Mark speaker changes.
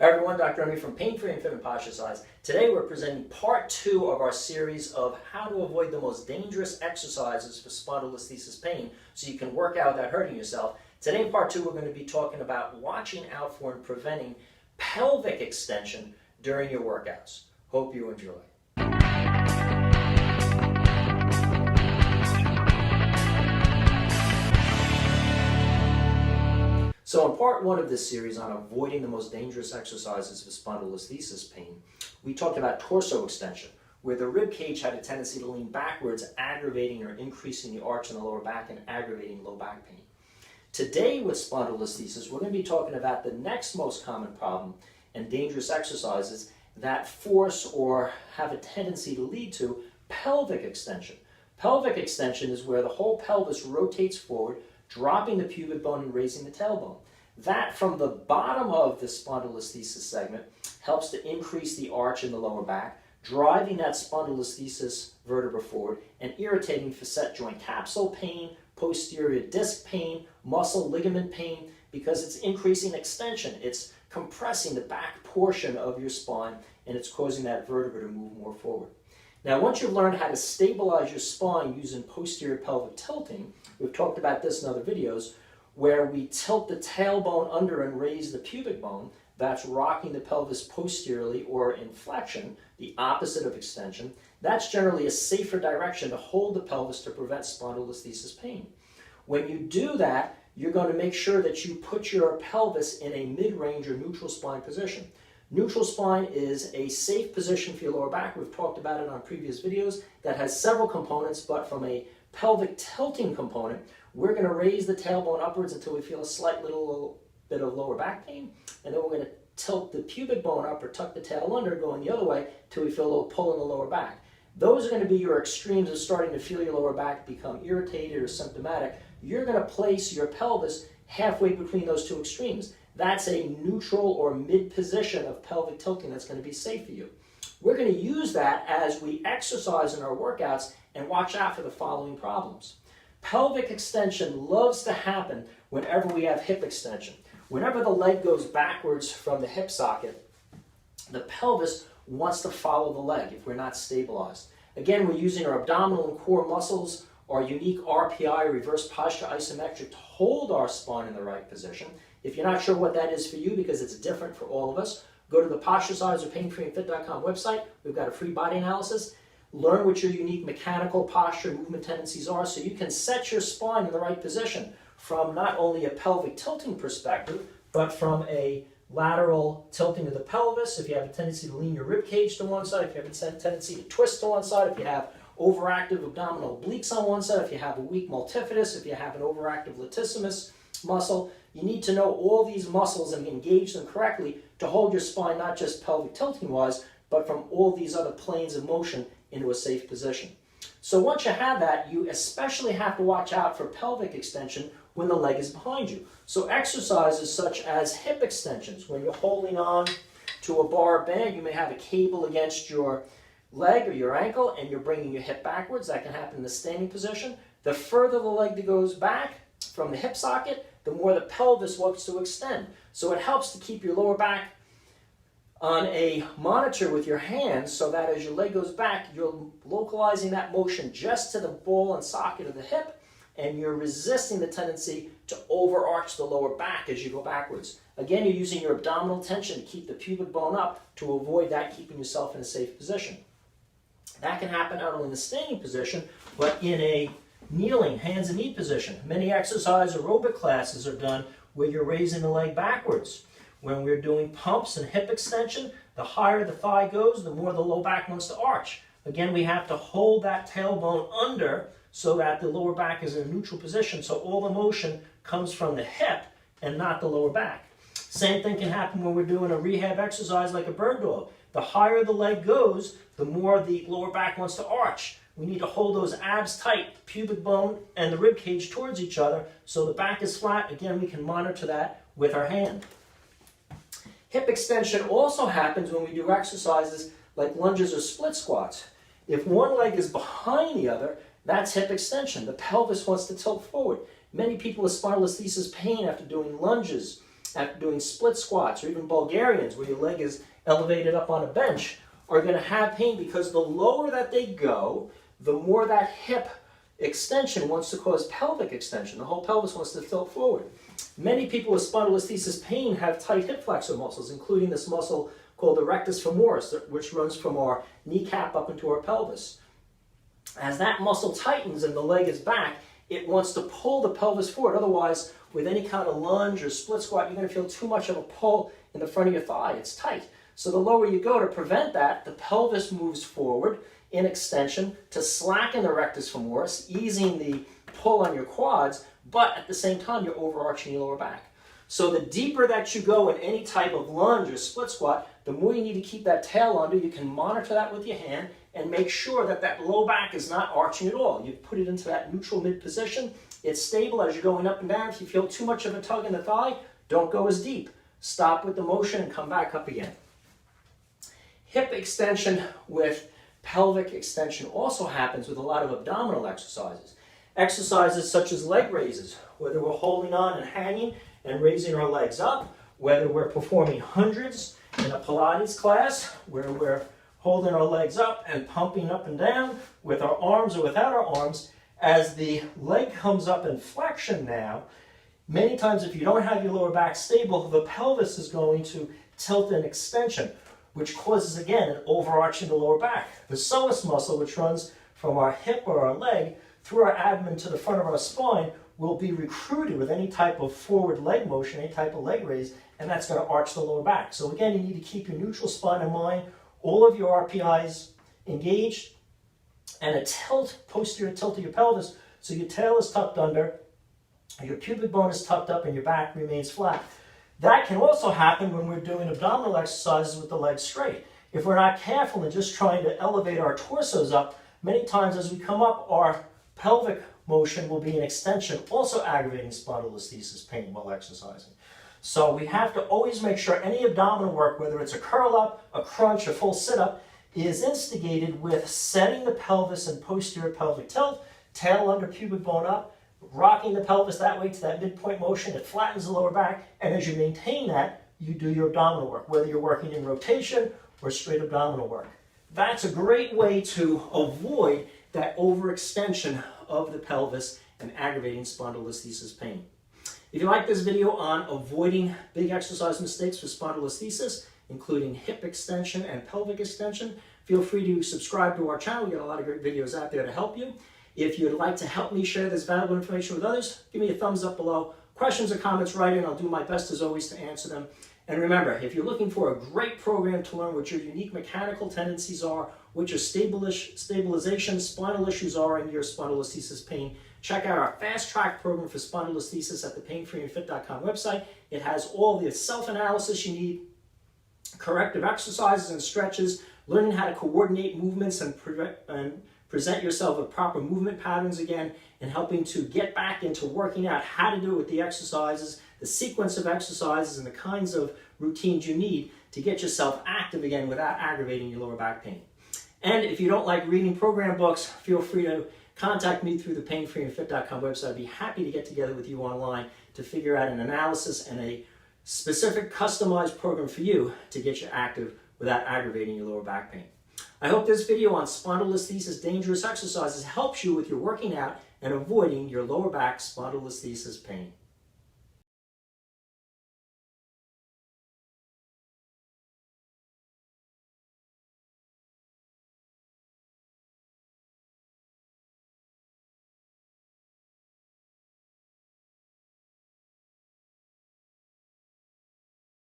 Speaker 1: Hi everyone, Dr. Emi from Pain Free and Fit and Posture Science. Today we're presenting part 2 of our series of how to avoid the most dangerous exercises for spondylolisthesis pain so you can work out without hurting yourself. Today in part 2 we're going to be talking about watching out for and preventing pelvic extension during your workouts. Hope you enjoy. So in part 1 of this series on avoiding the most dangerous exercises for spondylolisthesis pain, we talked about torso extension, where the rib cage had a tendency to lean backwards, aggravating or increasing the arch in the lower back and aggravating low back pain. Today with spondylolisthesis, we're going to be talking about the next most common problem and dangerous exercises that force or have a tendency to lead to pelvic extension. Pelvic extension is where the whole pelvis rotates forward, dropping the pubic bone and raising the tailbone. That, from the bottom of the spondylolisthesis segment, helps to increase the arch in the lower back, driving that spondylolisthesis vertebra forward and irritating facet joint capsule pain, posterior disc pain, muscle ligament pain, because it's increasing extension. It's compressing the back portion of your spine and it's causing that vertebra to move more forward. Now, once you've learned how to stabilize your spine using posterior pelvic tilting, we've talked about this in other videos, where we tilt the tailbone under and raise the pubic bone. That's rocking the pelvis posteriorly, or in flexion, the opposite of extension. That's generally a safer direction to hold the pelvis to prevent spondylolisthesis pain. When you do that, you're going to make sure that you put your pelvis in a mid-range or neutral spine position. Neutral spine is a safe position for your lower back. We've talked about it on previous videos. That has several components, but from a pelvic tilting component, we're going to raise the tailbone upwards until we feel a slight little bit of lower back pain, and then we're going to tilt the pubic bone up or tuck the tail under, going the other way, till we feel a little pull in the lower back. Those are going to be your extremes of starting to feel your lower back become irritated or symptomatic. You're going to place your pelvis halfway between those two extremes. That's a neutral or mid position of pelvic tilting that's going to be safe for you. We're going to use that as we exercise in our workouts and watch out for the following problems. Pelvic extension loves to happen whenever we have hip extension. Whenever the leg goes backwards from the hip socket, the pelvis wants to follow the leg if we're not stabilized. Again, we're using our abdominal and core muscles, our unique RPI, reverse posture isometric, to hold our spine in the right position. If you're not sure what that is for you, because it's different for all of us, go to the Posture Science or painfreeandfit.com website. We've got a free body analysis. Learn what your unique mechanical posture and movement tendencies are so you can set your spine in the right position from not only a pelvic tilting perspective, but from a lateral tilting of the pelvis. If you have a tendency to lean your rib cage to one side, if you have a tendency to twist to one side, if you have overactive abdominal obliques on one side, if you have a weak multifidus, if you have an overactive latissimus muscle, you need to know all these muscles and engage them correctly to hold your spine, not just pelvic tilting wise, but from all these other planes of motion into a safe position. So once you have that, you especially have to watch out for pelvic extension when the leg is behind you. So exercises such as hip extensions, when you're holding on to a bar band, you may have a cable against your leg or your ankle and you're bringing your hip backwards. That can happen in the standing position. The further the leg goes back from the hip socket, the more the pelvis wants to extend. So it helps to keep your lower back on a monitor with your hands so that as your leg goes back, you're localizing that motion just to the ball and socket of the hip, and you're resisting the tendency to overarch the lower back as you go backwards. Again, you're using your abdominal tension to keep the pubic bone up to avoid that, keeping yourself in a safe position. That can happen not only in the standing position, but in a kneeling, hands and knee position. Many exercise aerobic classes are done where you're raising the leg backwards. When we're doing pumps and hip extension, the higher the thigh goes, the more the low back wants to arch. Again, we have to hold that tailbone under so that the lower back is in a neutral position, so all the motion comes from the hip and not the lower back. Same thing can happen when we're doing a rehab exercise like a bird dog. The higher the leg goes, the more the lower back wants to arch. We need to hold those abs tight, the pubic bone and the rib cage towards each other so the back is flat. Again, we can monitor that with our hand. Hip extension also happens when we do exercises like lunges or split squats. If one leg is behind the other, that's hip extension. The pelvis wants to tilt forward. Many people with spondylolisthesis pain after doing lunges after doing split squats, or even Bulgarians where your leg is elevated up on a bench, are going to have pain because the lower that they go, the more that hip extension wants to cause pelvic extension. The whole pelvis wants to tilt forward. Many people with spondylolisthesis pain have tight hip flexor muscles, including this muscle called the rectus femoris, which runs from our kneecap up into our pelvis. As that muscle tightens and the leg is back, it wants to pull the pelvis forward. Otherwise, with any kind of lunge or split squat, you're going to feel too much of a pull in the front of your thigh. It's tight. So the lower you go, to prevent that, the pelvis moves forward in extension to slacken the rectus femoris, easing the pull on your quads, but at the same time, you're overarching your lower back. So the deeper that you go in any type of lunge or split squat, the more you need to keep that tail under. You can monitor that with your hand and make sure that that low back is not arching at all. You put it into that neutral mid position. It's stable as you're going up and down. If you feel too much of a tug in the thigh, don't go as deep. Stop with the motion and come back up again. Hip extension with pelvic extension also happens with a lot of abdominal exercises. Exercises such as leg raises, whether we're holding on and hanging and raising our legs up, whether we're performing hundreds in a Pilates class, where we're holding our legs up and pumping up and down with our arms or without our arms. As the leg comes up in flexion now, many times if you don't have your lower back stable, the pelvis is going to tilt in extension, which causes, again, an overarching the lower back. The psoas muscle, which runs from our hip or our leg through our abdomen to the front of our spine, will be recruited with any type of forward leg motion, any type of leg raise, and that's going to arch the lower back. So again, you need to keep your neutral spine in mind, all of your RPIs engaged, and a tilt, posterior tilt of your pelvis, so your tail is tucked under, your pubic bone is tucked up, and your back remains flat. That can also happen when we're doing abdominal exercises with the legs straight. If we're not careful and just trying to elevate our torsos up, many times as we come up, our pelvic motion will be an extension, also aggravating spondylolisthesis pain while exercising. So we have to always make sure any abdominal work, whether it's a curl up, a crunch, a full sit up, is instigated with setting the pelvis in posterior pelvic tilt, tail under, pubic bone up, rocking the pelvis that way to that midpoint motion. It flattens the lower back, and as you maintain that, you do your abdominal work, whether you're working in rotation or straight abdominal work. That's a great way to avoid that overextension of the pelvis and aggravating spondylolisthesis pain. If you like this video on avoiding big exercise mistakes for spondylolisthesis, including hip extension and pelvic extension, feel free to subscribe to our channel. We got a lot of great videos out there to help you. If you'd like to help me share this valuable information with others, give me a thumbs up below. Questions or comments, write in. I'll do my best as always to answer them. And remember, if you're looking for a great program to learn what your unique mechanical tendencies are, what your stabilization, spinal issues are in your spondylolisthesis pain, check out our Fast Track program for spondylolisthesis at the painfreeandfit.com website. It has all the self-analysis you need, corrective exercises and stretches, learning how to coordinate movements and present yourself with proper movement patterns again, and helping to get back into working out how to do it with the exercises, the sequence of exercises, and the kinds of routines you need to get yourself active again without aggravating your lower back pain. And if you don't like reading program books, feel free to contact me through the painfreeandfit.com website. I'd be happy to get together with you online to figure out an analysis and a specific customized program for you to get you active without aggravating your lower back pain. I hope this video on spondylolisthesis dangerous exercises helps you with your working out and avoiding your lower back spondylolisthesis pain.